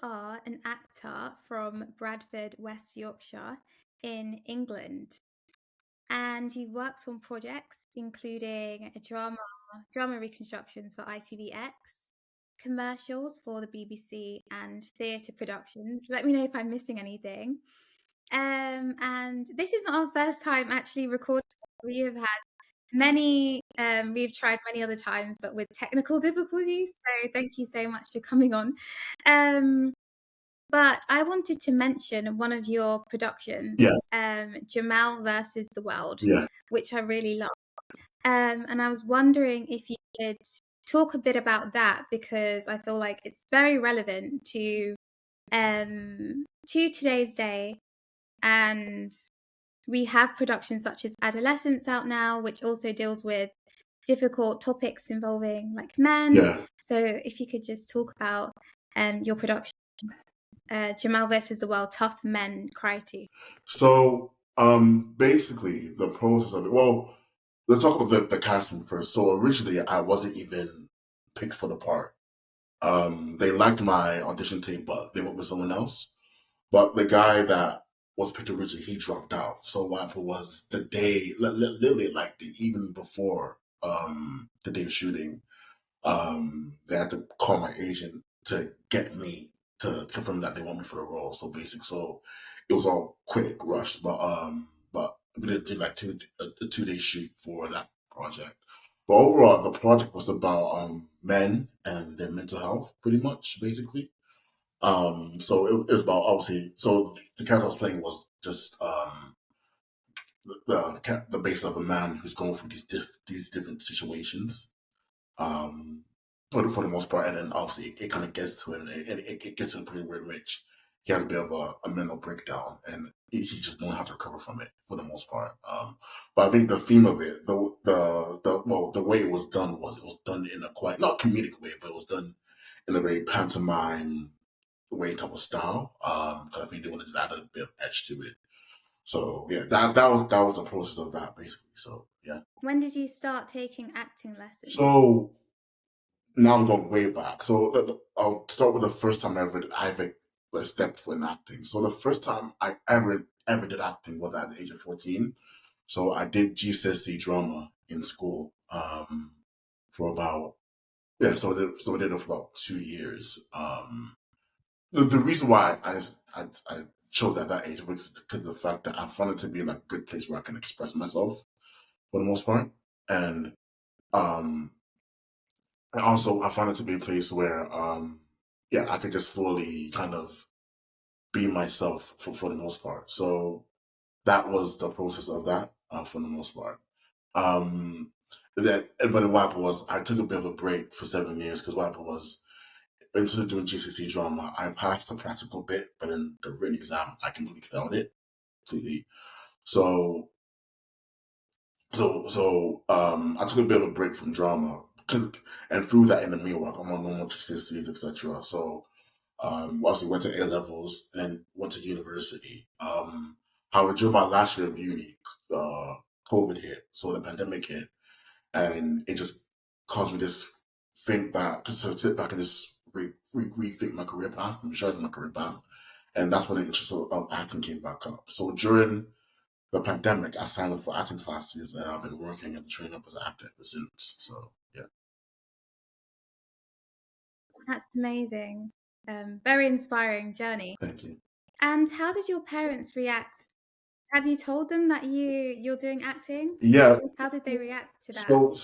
are an actor from Bradford, West Yorkshire in England, and you've worked on projects including drama reconstructions for ITVX, commercials for the BBC, and theatre productions. Let me know if I'm missing anything. And this is not our first time actually recording. We have had we've tried many other times, but with technical difficulties. So thank you so much for coming on. Um, but I wanted to mention one of your productions, Yeah, Jamal versus the World, yeah. which I really love. And I was wondering if you could talk a bit about that because I feel like it's very relevant to today's day. And we have productions such as Adolescence out now, which also deals with difficult topics involving like men. Yeah. So if you could just talk about your production, Jamal versus the World, Tough Men Cry Too. So, basically, the process of it. Well, let's talk about the casting first. So originally, I wasn't even picked for the part. They liked my audition tape, but they went with someone else. But the guy that was picked originally, he dropped out. So what happened was the day, literally like the evening before, the day of shooting, they had to call my agent to get me to confirm that they want me for the role. So basically, so it was all quick, rushed, but we did like a 2 day shoot for that project. But overall, the project was about men and their mental health, pretty much, basically. So it was about obviously. So the character I was playing was just the base of a man who's going through these different situations, um, for the most part. And then obviously it kind of gets to him, and it gets to the point where which he has a bit of a mental breakdown, and he just don't have to recover from it for the most part. But I think the theme of it, the way it was done was it was done in a quite not comedic way, but it was done in a very pantomime way type of style. Because I think they wanted to add a bit of edge to it. So yeah, that was the process of that basically. So yeah. When did you start taking acting lessons? So now I'm going way back. So I'll start with the first time I ever like, stepped foot in acting. So the first time I ever did acting was at the age of 14. So I did GCSE drama in school for about yeah. So I did it for about 2 years. The reason why I chose at that age was because of the fact that I found it to be like a good place where I can express myself for the most part, and um and also, I found it to be a place where, yeah, I could just fully kind of be myself for the most part. So that was the process of that for the most part. Um, but then what happened was I took a bit of a break for 7 years because what happened was instead of doing GCSE drama, I passed the practical bit, but in the written exam, I completely failed it completely. So I took a bit of a break from drama and through that in the meanwhile, I'm on normal GCSEs, etc. So obviously went to A levels and went to university. However, during my last year of uni, COVID hit, so the pandemic hit, and it just caused me this think back, to sit back and just rethink my career path, and reshare my career path, and that's when the interest of acting came back up. So during the pandemic, I signed up for acting classes, and I've been working and training up as an actor ever since. So yeah, That's amazing. Very inspiring journey. thank you. And how did your parents react? Have you told them that you're doing acting? Yeah, How did they react to that?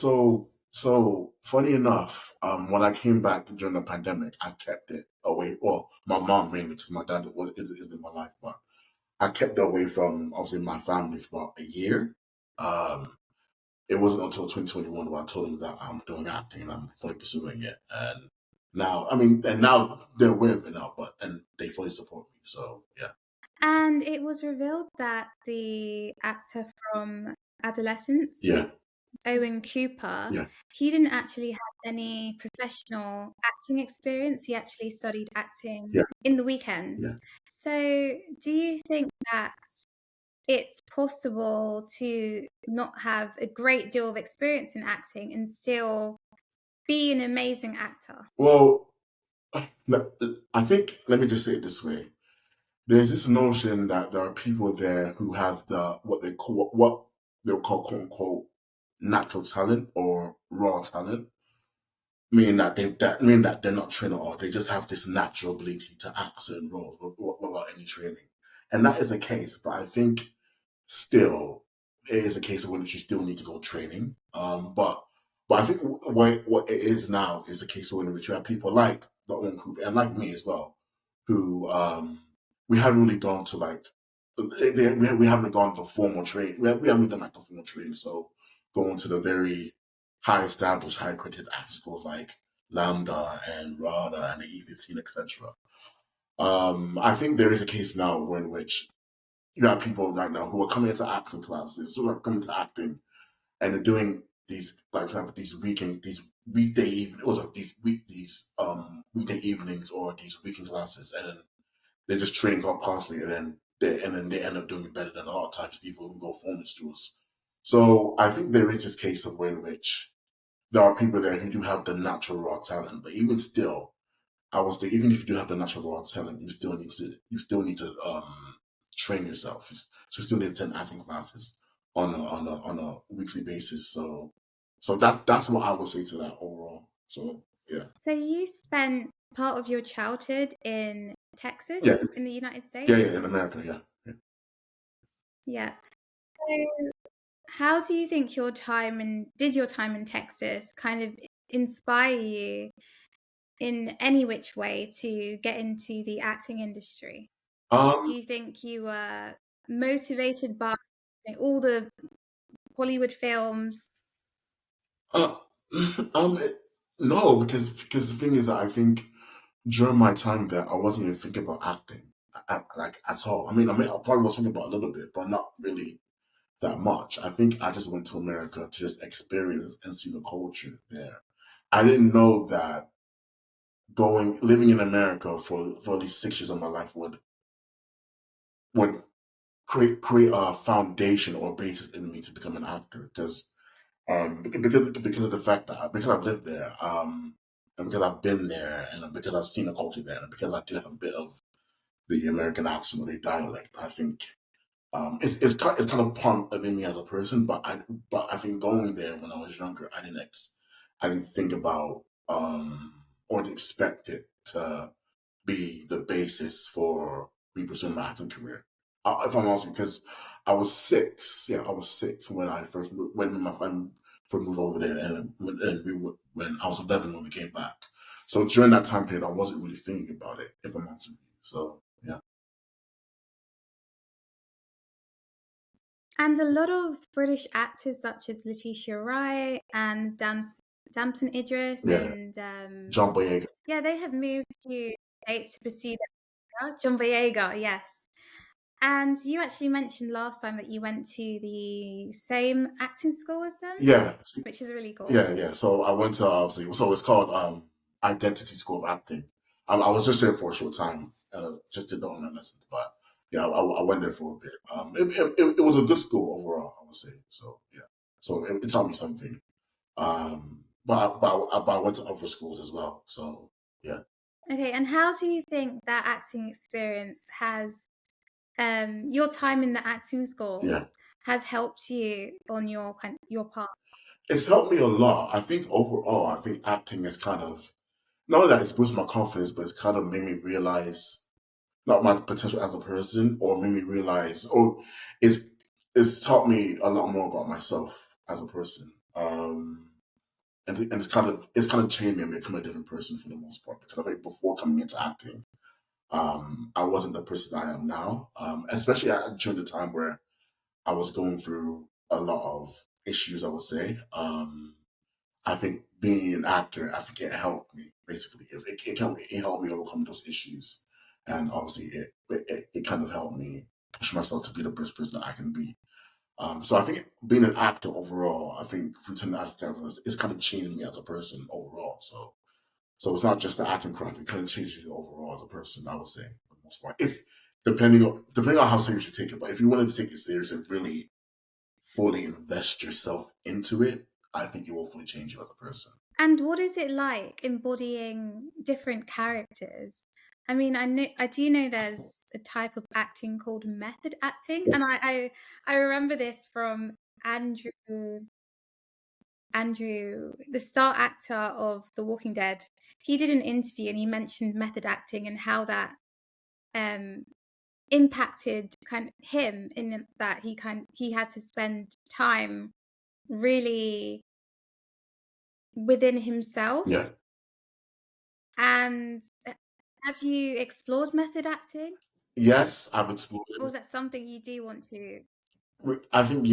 so funny enough, when I came back during the pandemic, I kept it away. Well, my mom mainly because my dad is in my life, but I kept it away from obviously my family for about a year. Um, it wasn't until 2021 when I told them that I'm doing acting and I'm fully pursuing it. And now, I mean, and now they're aware of it now, and they fully support me. So yeah, And it was revealed that the actor from Adolescence, yeah, Owen Cooper, yeah, he didn't actually have any professional acting experience. He actually studied acting yeah, in the weekends. yeah. So, do you think that it's possible to not have a great deal of experience in acting and still be an amazing actor? Well, I think, let me just say it this way. There's this notion that there are people there who have what they'll call quote unquote natural talent or raw talent, meaning that they're not trained at all. They just have this natural ability to act certain roles without any training. And that is the case, but I think still it is a case of when you still need to go training. But I think what it is now is a case of in which you have people like the own group and like me as well, who we haven't really gone to like we haven't gone to formal training. We haven't done like the formal training. So going to the very high established, high accredited acting schools like Lambda and RADA and the E15, etc. I think there is a case now in which you have people right now who are coming into acting classes, who are coming to acting, and they're doing these, like, for example, these weekday evenings, or these weekday evenings or these weekend classes, and then they're just training up constantly, and then they end up doing it better than a lot of times people who go formal schools. So I think there is this case of in which there are people there who do have the natural raw talent, but even still, I would say even if you do have the natural raw talent, you still need to train yourself. So you still need to attend acting classes on a weekly basis. So that's what I would say to that overall. So yeah. So you spent part of your childhood in Yeah, Texas in the United yeah, States? in America, yeah. Yeah. So how do you think your time in Texas kind of inspire you in any which way to get into the acting industry? Do Um you think you were motivated by all the Hollywood films? uh um no, because the thing is that I think during my time there I wasn't even thinking about acting like at all. I probably was thinking about a little bit, but not really that much. I think I just went to America to just experience and see the culture there. I didn't know that living in America for at least 6 years of my life would create a foundation or basis in me to become an actor. Because of the fact that because I've lived there, and because I've been there, and because I've seen the culture there, and because I do have a bit of the American accent or the dialect, I think it's kind of part of me as a person, but I think going there when I was younger, I didn't think about or didn't expect it to be the basis for me pursuing my acting career. If I'm honest, because I was six when when my family first moved over there, when I was 11 when we came back. So during that time period, I wasn't really thinking about it. If I'm honest with you, so yeah, And a lot of British actors such as Letitia Wright and Damson Idris yeah, and John Boyega. yeah, they have moved to the States to pursue their career. John Boyega, yes. And you actually mentioned last time that you went to the same acting school as them, Yeah, which is really cool. yeah. So I went to obviously, so it's called Identity School of Acting. I was just there for a short time, just did the online lessons, but yeah, I went there for a bit. It was a good school overall, I would say. So yeah, so it taught me something. But I went to other schools as well. So yeah, Okay, and how do you think that acting experience has your time in the acting yeah. schools has helped you on your path? It's helped me a lot. I think overall, I think acting is kind of not only that it's boosted my confidence, but it's kind of made me realize not my potential as a person, or made me realize, or it's it's taught me a lot more about myself as a person. And it's kind of changed me and become a different person for the most part, because I think before coming into acting, I wasn't the person I am now. Especially during the time where I was going through a lot of issues, I would say. I think being an actor, I think it helped me basically. It helped me overcome those issues, and obviously it kind of helped me push myself to be the best person that I can be. So I think being an actor overall, I think through 10 acting classes, it's kind of changed me as a person overall. So it's not just the acting craft; it kind of changes you overall as a person. I would say for the most part, if depending on how serious you take it, but if you wanted to take it serious and really fully invest yourself into it, I think it will fully change you as a person. And what is it like embodying different characters? I mean, I do know there's a type of acting called method acting, and I remember this from Andrew Andrew, the star actor of The Walking Dead. He did an interview and he mentioned method acting and how that um impacted kind of him in that he had to spend time really within himself. Yeah. And have you explored method acting? Yes, I've explored Or it. is that something you do want to? I think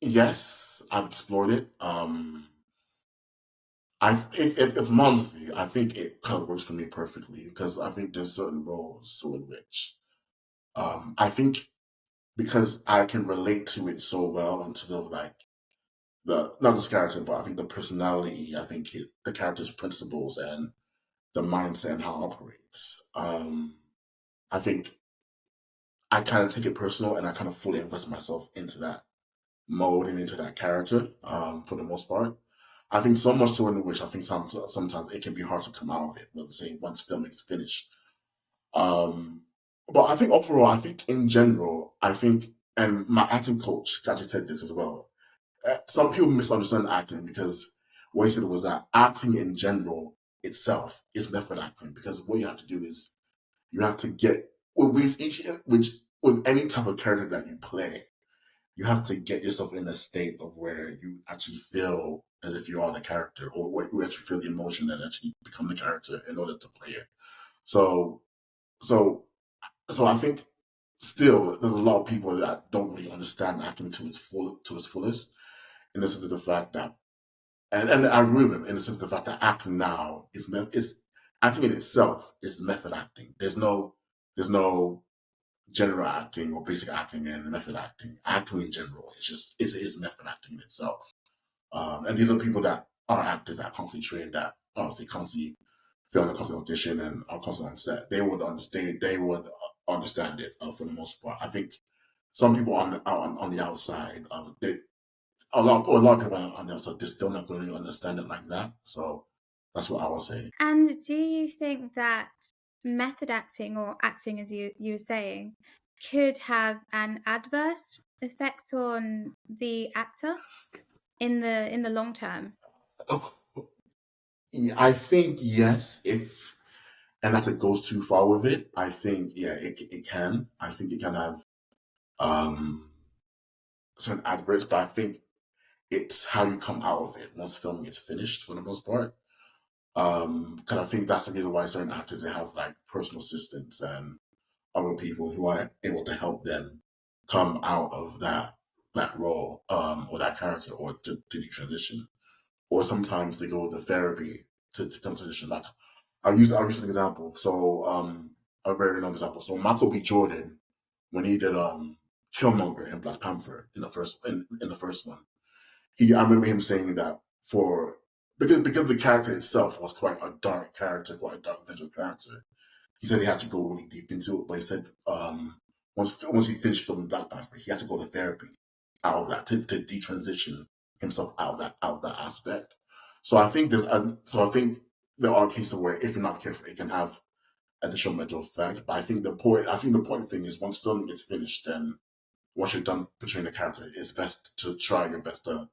yes, I've explored it. If I'm honest with you, I think it kind of works for me perfectly because I think there's certain roles so in which I think because I can relate to it so well in terms of like the not just character, but I think the personality, I think the character's principles and the mindset and how it operates. I think I kind of take it personal and I kind of fully invest myself into that mode and into that character for the most part. I think so much so in which I think sometimes it can be hard to come out of it. Let's say once filming is finished. Um, but I think overall, I think in general, I think, and my acting coach actually said this as well. Some people misunderstand acting because what he said was that acting in general itself is method acting because what you have to do is you have to get with any type of character that you play, you have to get yourself in a state of where you actually feel as if you are the character, or where you actually feel the emotion that actually become the character in order to play it. So, so, so I think still there's a lot of people that don't really understand acting to its fullest, in the sense of the fact that, and I agree with him in the sense of the fact that acting now is acting in itself is method acting. There's no general acting or basic acting and method acting. Acting in general it is method acting in itself. And these are people that are actors that are constantly trained, that obviously constantly film and constantly audition and are constantly on set. They would understand it for the most part. I think some people on the outside, a lot of people on the outside just don't really understand it like that. So that's what I would say. And do you think that method acting or acting, as you were saying, could have an adverse effect on the actor in the long term? I think yes, if and that it goes too far with it, I think yeah, it can. I think it can have um certain adverts, but I think it's how you come out of it once filming is finished for the most part. Because I think that's the reason why certain actors they have like personal assistants and other people who are able to help them come out of that role or that character or to transition. Or sometimes they go to therapy to come to transition. Like I'll use an example. So a very known example. So Michael B. Jordan, when he did Killmonger in Black Panther in the first one, I remember him saying that for because the character itself was quite a dark character, quite a dark visual character. He said he had to go really deep into it, but he said once he finished filming Black Panther, he had to go to therapy out of that to detransition himself out of that aspect. So I think there are cases where if you're not careful, it can have additional mental effect. But I think the important thing is once filming gets finished, then once you're done portraying the character, it's best to try your best to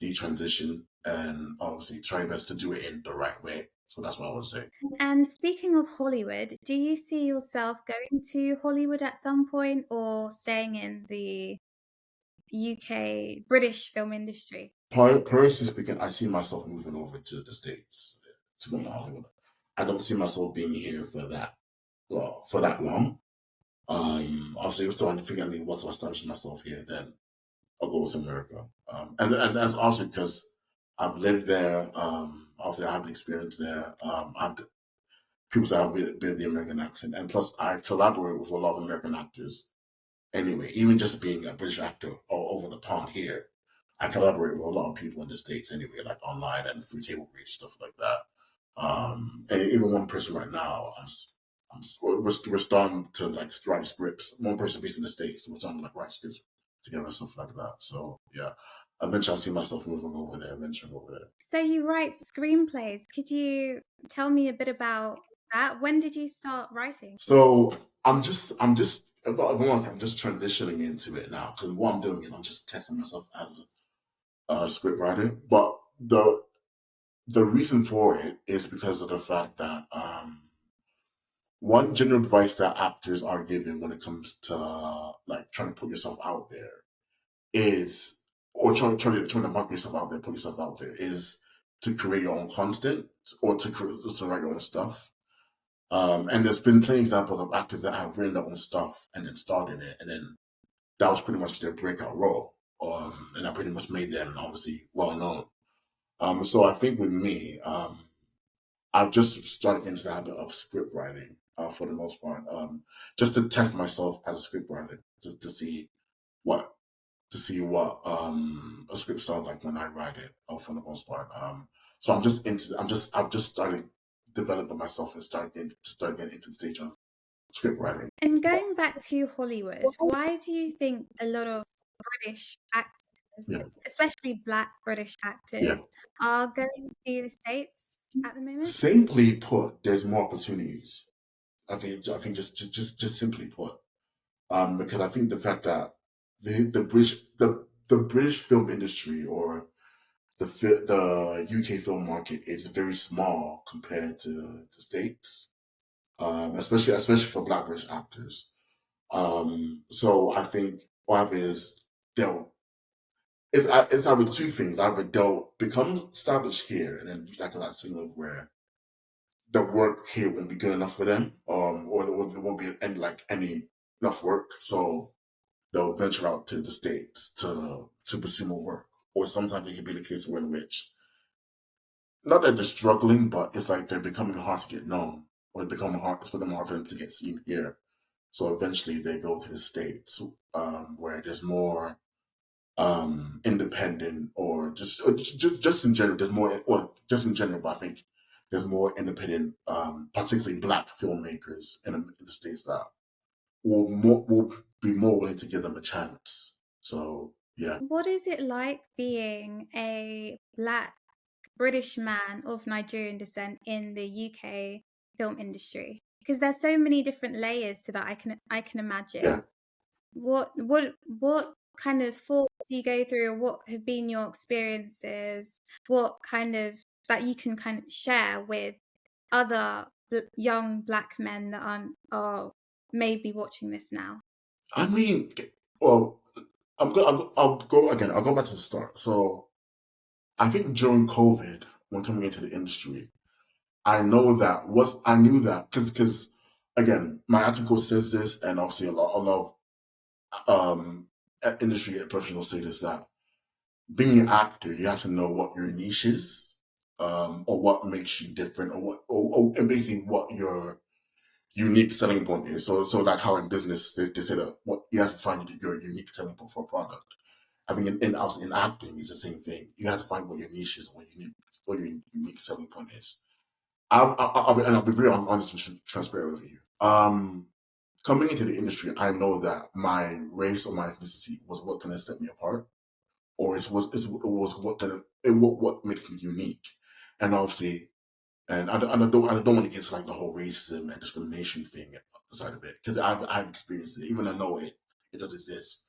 detransition and obviously try your best to do it in the right way. So that's what I would say. And speaking of Hollywood, do you see yourself going to Hollywood at some point or staying in the UK British film industry? Personally speaking, I see myself moving over to the States to go to Hollywood. I don't see myself being here for that long. Obviously, if someone figure out what to establish myself here, then I'll go to America. And that's also because I've lived there. Obviously, I have the experience there. I've people say I've been the American accent, and plus I collaborate with a lot of American actors. Anyway, even just being a British actor all over the pond here, I collaborate with a lot of people in the States anyway, like online and through table read stuff like that. And even one person right now, we're starting to like write scripts. One person based in the States, we're starting to like write scripts together and stuff like that. So yeah, eventually I see myself moving over there, venturing over there. So you write screenplays. Could you tell me a bit about that? When did you start writing? So if I'm honest, I'm just transitioning into it now because what I'm doing is I'm just testing myself as a script writer. But the reason for it is because of the fact that one general advice that actors are given when it comes to like trying to put yourself out there is, or trying to market yourself out there, put yourself out there, is to create your own content or to write your own stuff. And there's been plenty of examples of actors that have written their own stuff and then started it, and then that was pretty much their breakout role. And that pretty much made them obviously well known. So I think with me, I've just started into the habit of script writing for the most part, just to test myself as a script writer to see what a script sounds like when I write it, for the most part. So I've just started developing myself and start getting into the stage of script writing. And going back to Hollywood, why do you think a lot of British Yeah, actors, especially Black British yeah. actors, are going to the States at the moment? Simply put, there's more opportunities. I think just simply put, because I think the fact that the British film industry or the UK film market is very small compared to the States, especially for Black British actors. So I think what happens is they'll it's either two things: either they'll become established here, and then that can that signal where the work here won't be good enough for them, or there won't be any enough work, so they'll venture out to the States to pursue more work. Or sometimes it can be the case where in which not that they're struggling, but it's like they're becoming hard to get known, or it's becoming hard for them to get seen here. So eventually they go to the States, where there's more independent, just in general, there's more, well, just in general, but I think there's more independent, particularly Black filmmakers in the States that will be more willing to give them a chance. So yeah, What is it like being a Black British man of Nigerian descent in the UK film industry? Because there's so many different layers to that. I can yeah. imagine. What kind of thoughts do you go through, or what have been your experiences? What kind of that you can kind of share with other young Black men that are maybe watching this now? I mean, well, I'll go again. I'll go back to the start. So I think during COVID, when coming into the industry, I knew that because again, my article says this, and obviously a lot of industry professionals say this, that being an actor, you have to know what your niche is, or what makes you different, and basically what your unique selling point is. So like how in business they say that what you have to find your unique selling point for a product. I think obviously in acting it's the same thing. You have to find what your niche is, what your unique selling point is. I'll be very honest and transparent with you. Coming into the industry, I know that my race or my ethnicity was what kind of set me apart, or it was what makes me unique, and obviously, and I don't want to get into like the whole racism and discrimination thing side of it because I've experienced it, even though I know it does exist.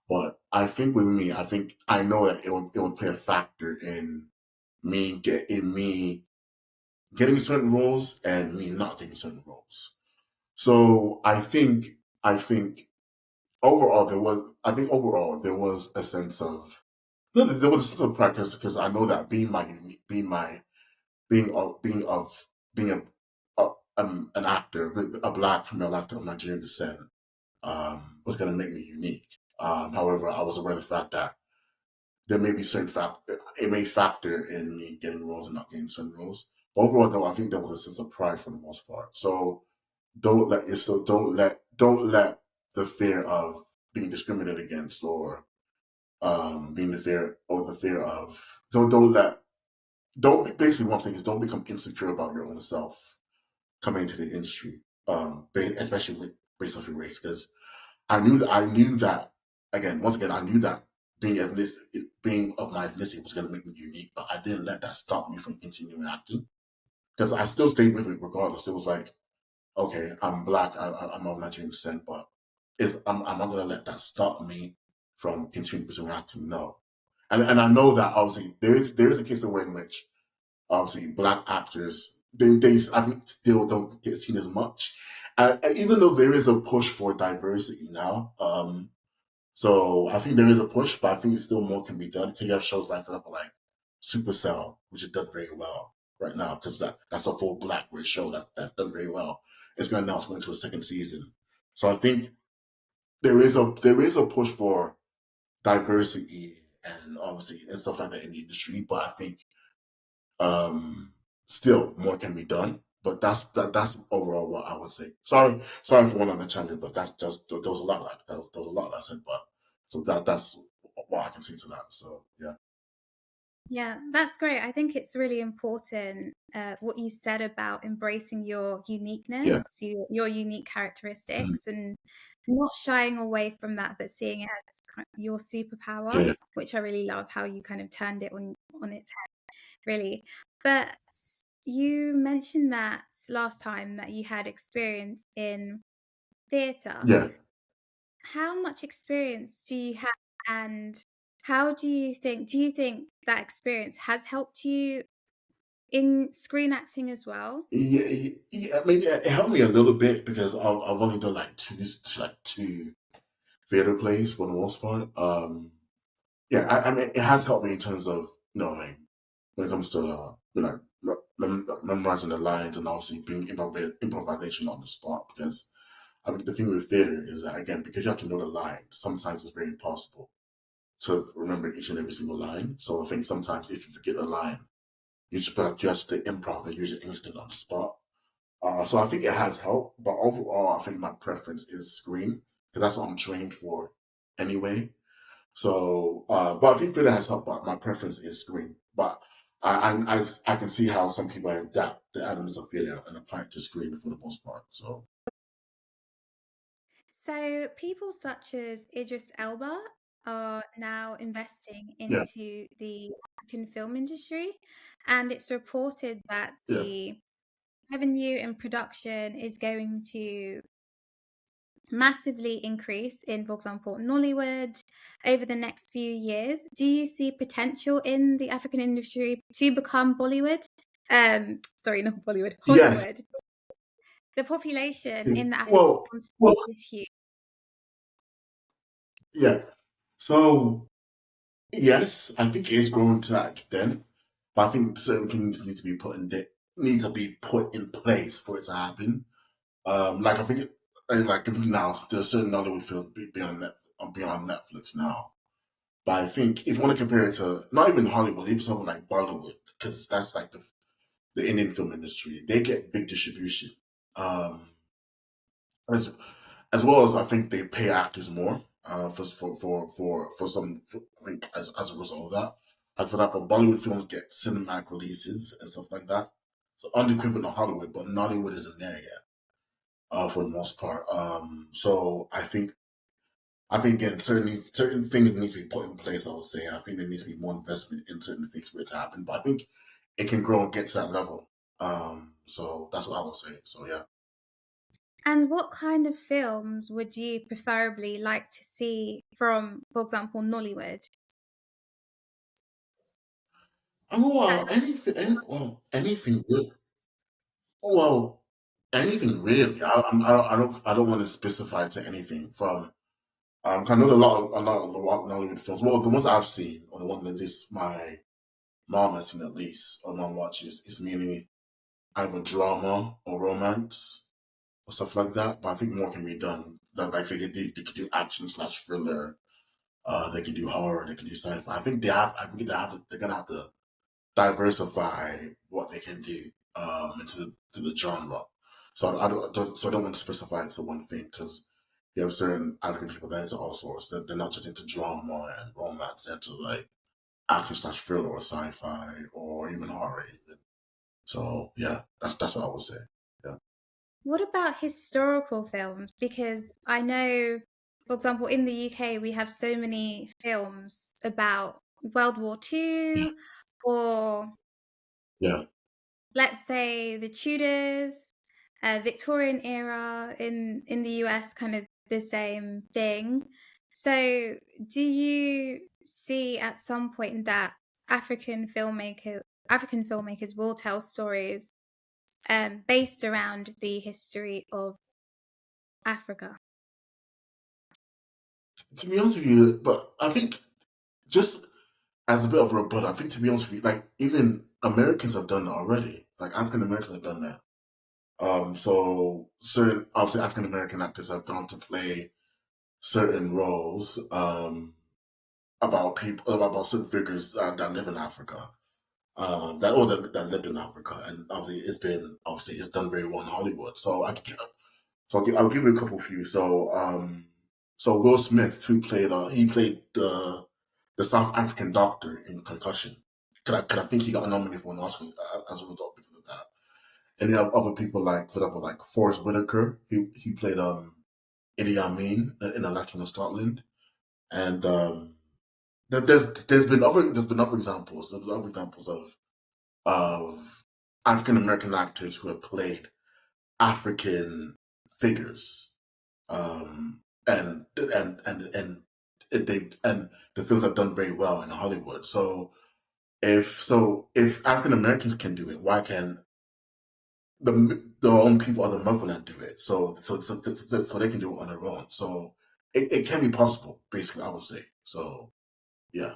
But I think with me, I know that it would play a factor in me getting certain roles and me not getting certain roles. So I think overall there was a sense of no, there was a sense of pride because I know that being an actor, a Black female actor of Nigerian descent, was going to make me unique. However, I was aware of the fact that there may be it may factor in me getting roles and not getting certain roles. But overall, though, I think there was a sense of pride for the most part. So don't let the fear of being discriminated against, or being the fear of basically one thing is don't become insecure about your own self coming into the industry, especially based off your race, because I knew that again, once again, I knew that being of my ethnicity was going to make me unique, but I didn't let that stop me from continuing acting because I still stayed with it regardless. It was like, okay, I'm black, I'm of Nigerian descent, but I'm not going to let that stop me from continuing pursuing acting. No, and I know that obviously there is a case of in which obviously black actors they I think still don't get seen as much, and even though there is a push for diversity now, so I think there is a push, but I think still more can be done. You have shows like, for example, like Supercell, which has done very well right now because that's a full black race show that's done very well. It's going to a second season, so I think there is a push for diversity and obviously and stuff like that in the industry, but I think um still more can be done. But that's overall what I would say. Sorry for one on the channel, but that's just there was a lot like there was a lot I said, but so that's what I can say to that. So yeah, Yeah, that's great. I think it's really important what you said about embracing your yeah, uniqueness, your unique mhm, characteristics, and not shying away from that, but seeing it as your superpower, yeah, which I really love how you kind of turned it on its head, really. But you mentioned that last time that you had experience in theatre. yeah, How much experience do you have, and how do you think that experience has helped you in screen acting as well? yeah. I mean, it helped me a little bit because I've only done like two theater plays for the most part. Yeah, I mean, it has helped me in terms of like when it comes to memorizing the lines and obviously being improvisation on the spot. Because I mean, the thing with theater is that again, because you have to know the line, sometimes it's very impossible to remember each and every single line. So I think sometimes if you forget a line, you have to improv and use your instinct on the spot. So I think it has helped, but overall, I think my preference is screen because that's what I'm trained for anyway. So, but I think theater has helped, but my preference is screen. But I can see how some people adapt the elements of theater and apply it to screen for the most part. So, So people such as Idris Elba are now investing yeah, into the African film industry, and it's reported that yeah, the revenue and production is going to massively increase in, for example, Nollywood over the next few years. Do you see potential in the African industry to become Bollywood? Sorry, not Bollywood, yeah. Hollywood. The population in the African Well, continent well, is huge. yeah. So, yes, I think it is growing to that extent, but I think certain things need to be put in place for it to happen. Like I think, like now, there's certain Nollywood films be on Netflix now. But I think if you want to compare it to not even Hollywood, even something like Bollywood, because that's like the Indian film industry, they get big distribution. Um, as as well as I think they pay actors more for some I think as a result of that. Like for example, Bollywood films get cinematic releases and stuff like that. So unequivalent of Hollywood, but Nollywood isn't there yet, for the most part. So I think again certain things need to be put in place. I would say I think there needs to be more investment in certain things for it to happen. But I think it can grow and get to that level. So that's what I would say. So yeah. And what kind of films would you preferably like to see from, for example, Nollywood? Oh That well, anything good. Well, anything really. I don't want to specify to anything from. 'Cause I know a lot of Nollywood films. Well, the ones I've seen, or the one that at least my mom has seen at least, or mom watches, is mainly either drama or romance or stuff like that. But I think more can be done. That like they could do action slash thriller. They can do horror. They can do sci-fi. I think they have. I think they're gonna have to diversify what they can do into the genre. So I don't want to specify it to one thing because you have certain African people that are into all sorts. They're not just into drama and romance. They're into like action slash thriller or sci-fi or even horror. Even. So yeah, that's what I would say. Yeah. What about historical films? Because I know for example, in the UK, we have so many films about World War Yeah, II, or yeah. let's say the Tudors, Victorian era in the US, kind of the same thing. So, do you see at some point that African filmmakers will tell stories based around the history of Africa? To be honest with you, but I think just as a bit of a rebuttal, I think to be honest with you, like even Americans have done that already. Like African Americans have done that. So certain obviously African American actors have gone to play certain roles about people about certain figures that live in Africa. That lived in Africa, and obviously it's done very well in Hollywood. I'll give you a couple few. So Will Smith, who played he played the South African doctor in Concussion. Could I think he got nominated for an Oscar as a result because of that. And you have other people like, for example, like Forrest Whitaker. He played Idi Amin in Election of Scotland, and there's been other examples. There's been other examples of African American actors who have played African figures, and the films have done very well in Hollywood. If African Americans can do it, why can the own people of the motherland do it? So they can do it on their own. So it can be possible, basically. I would say so. Yeah,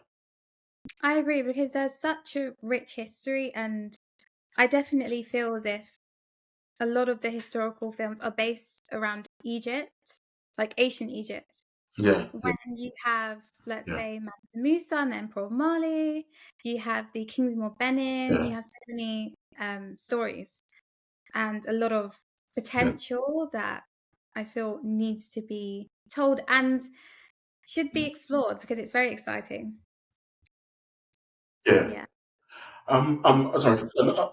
I agree because there's such a rich history, and I definitely feel as if a lot of the historical films are based around Egypt, like ancient Egypt. yeah, yeah, When you have, let's yeah, say, Mansa Musa and the Emperor of Mali, you have the Kingdom of Benin, yeah, you have so many stories and a lot of yeah, potential that I feel needs to be told and should be explored because it's very exciting. yeah. Yeah. Sorry.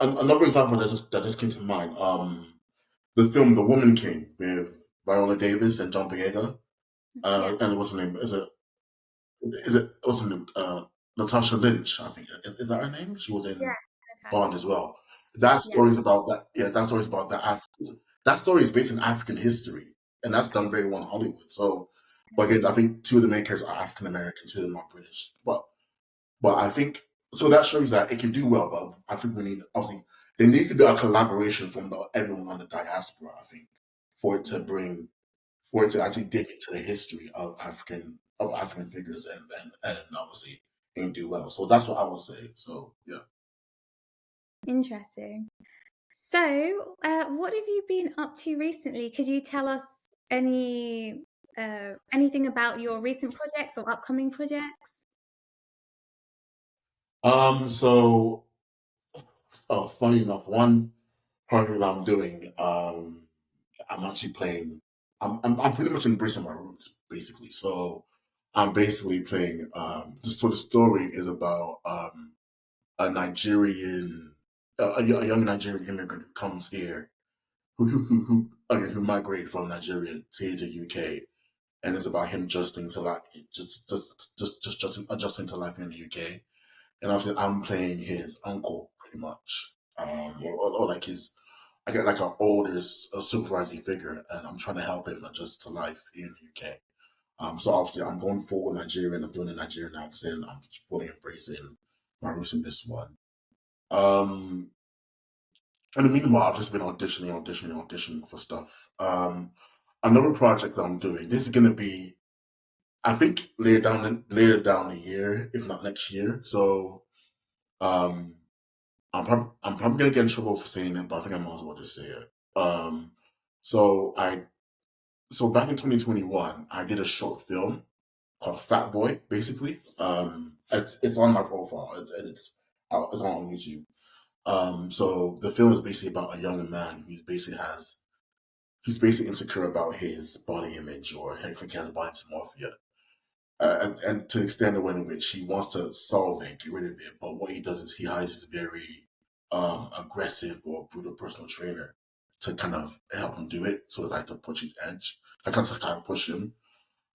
Another example that just came to mind. The film The Woman King with Viola Davis and John Boyega. Yeah. And what's her name? What's her name? Natasha Lynch. I think is that her name? She was Yeah. in Bond Natasha. as well. That Yeah. story is about that. Yeah, that story is about that. That story is based in African history, and that's done very well in Hollywood. So, but again, I think two of the main characters are African American, two of them are British. But I think so that shows that it can do well. But I think we need obviously there needs to be a collaboration from everyone on the diaspora. I think for it to bring for it to actually dig into the history of African figures and obviously and do well. So that's what I would say. So yeah. Interesting. So, what have you been up to recently? Could you tell us anything about your recent projects or upcoming projects? So funny enough, one project that I'm doing, I'm actually playing. I'm pretty much embracing my roots, basically. So I'm basically playing. So the story is about a Nigerian, a young Nigerian immigrant who comes here, again, who migrated from Nigeria to the UK, and it's about him adjusting to life, just adjusting to life in the UK. And obviously, I'm playing his uncle, pretty much, or like his. I get like an older supervisory figure, and I'm trying to help him adjust to life in the UK. So obviously, I'm going forward Nigerian. I'm doing the Nigerian accent. I'm fully embracing my roots in this one. Um, in the meanwhile, I've just been auditioning for stuff. Another project that I'm doing. This is gonna be, I think, later down the year, if not next year. So, um, I'm probably gonna get in trouble for saying it, but I think I might as well just say it. Um, so I so back in 2021, I did a short film called Fat Boy. Basically, it's on my profile and it's on YouTube. So the film is basically about a young man who's basically insecure about his body image or I think he has body dysmorphia. And to the extent the way in which he wants to solve it, get rid of it, but what he does is he hires this very aggressive or brutal personal trainer to kind of help him do it. So it's like to push his edge, like kind of push him.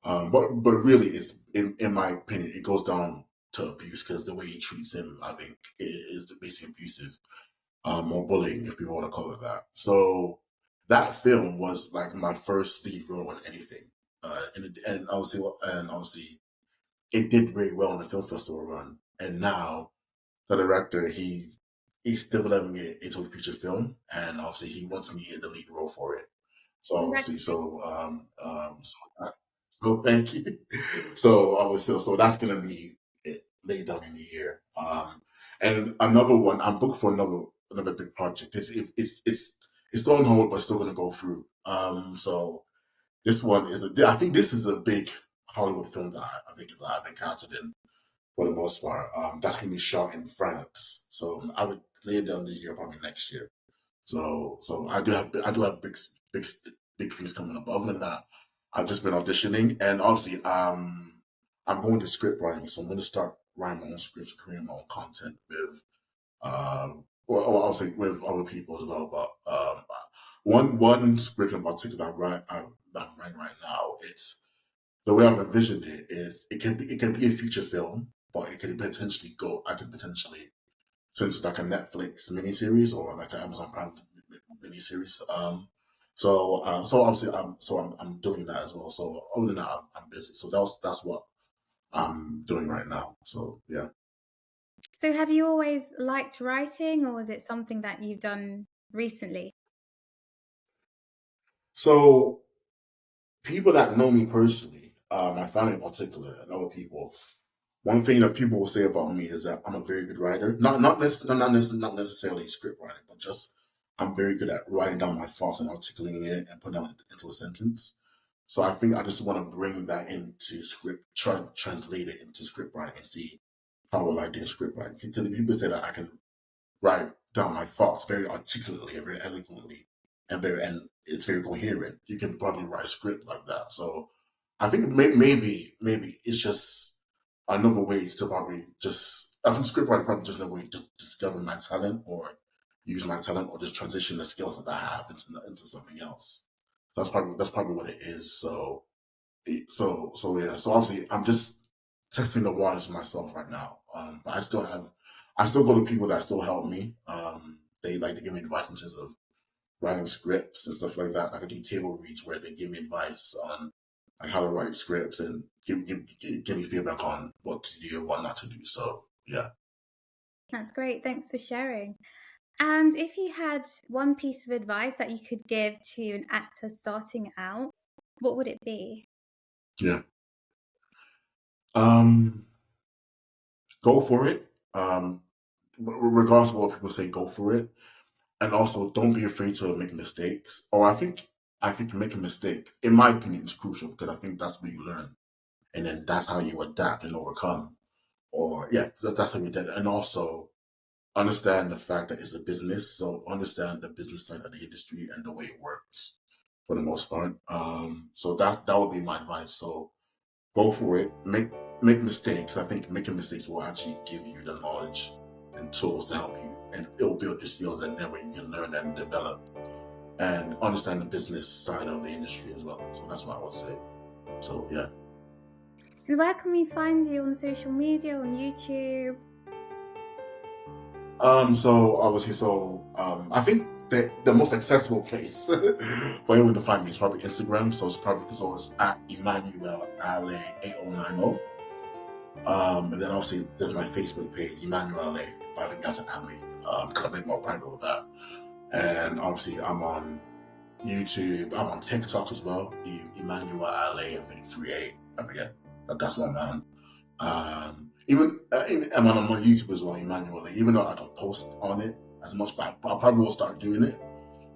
But really, it's in my opinion, it goes down to abuse because the way he treats him, I think, is basically abusive, or bullying, if people want to call it that. So that film was like my first lead role in anything, and obviously, it did very well in the film festival run. And now the director, he's developing it into a feature film, and obviously he wants me in the lead role for it. So obviously, Congratulations. so thank you. So obviously, so that's gonna be it laid down in the year. And another one, I'm booked for another big project. It's still on hold, but still gonna go through. So this one I think this is a big Hollywood film that I think that I've been casted in for the most part. That's gonna be shot in France. So I would lay it down the year, probably next year. So I do have big things coming up. Other than that, I've just been auditioning, and obviously I'm going to script writing, so I'm going to start writing my own scripts, creating my own content with well, I'll say with other people as well. But one script in particular that I'm writing right now, it's the way I've envisioned it is it can be a feature film, but it can potentially go. I could potentially turn into like a Netflix miniseries or like an Amazon Prime miniseries. So obviously I'm doing that as well. So other than that, I'm busy. So that's what I'm doing right now. So yeah. So have you always liked writing, or was it something that you've done recently? So people that know me personally, my family in particular, and other people, one thing that people will say about me is that I'm a very good writer. Not necessarily a script writer, but just I'm very good at writing down my thoughts and articulating it and putting them into a sentence. So I think I just want to bring that into script, try and translate it into script writing and see how well I do in script writing. Because people say that I can write down my thoughts very articulately and very eloquently and it's very coherent. You can probably write a script like that. So I think maybe it's just another way to probably just I think script writing probably just another way to discover my talent or use my talent or just transition the skills that I have into something else. So that's probably what it is. So yeah. So obviously I'm just testing the waters myself right now. But I still go to people that still help me. They like to give me advice in terms of writing scripts and stuff like that. I can do table reads where they give me advice on like how to write scripts and give me feedback on what to do and what not to do. So yeah. That's great. Thanks for sharing. And if you had one piece of advice that you could give to an actor starting out, what would it be? Yeah. Um, go for it. Regardless of what people say, go for it. And also don't be afraid to make mistakes. Or I think making mistakes, in my opinion, is crucial because I think that's where you learn. And then that's how you adapt and overcome. Or yeah, that's how you did it. And also understand the fact that it's a business, so understand the business side of the industry and the way it works for the most part. So that would be my advice. So go for it. Make mistakes. I think making mistakes will actually give you the knowledge and tools to help you, and it will build your skills, and that way you can learn and develop and understand the business side of the industry as well. So that's what I would say. So yeah. And where can we find you on social media, on YouTube? I think the most accessible place for anyone to find me is probably Instagram. So it's at Emmanuel Ale 8090. And then obviously there's my Facebook page, Emmanuel Ale, but I think that's an Ale. Kind of bit more private with that. And obviously I'm on YouTube. I'm on TikTok as well. Emmanuel Ale, I think 38. I forget. That's my man. Even I'm on YouTube as well, Emmanuel. Even though I don't post on it as much, but I probably will start doing it.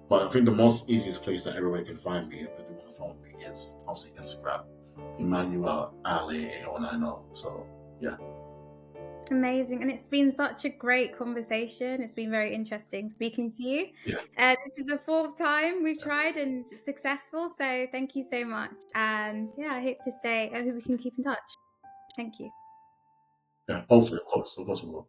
But I think the most easiest place that everybody can find me if they want to follow me is obviously Instagram, Emmanuel Ali 8090. So yeah, Amazing. And it's been such a great conversation. It's been very interesting speaking to you. yeah, This is the fourth time we've tried and successful. So thank you so much. And yeah, I hope we can keep in touch. Thank you. yeah. Hopefully, of course we will.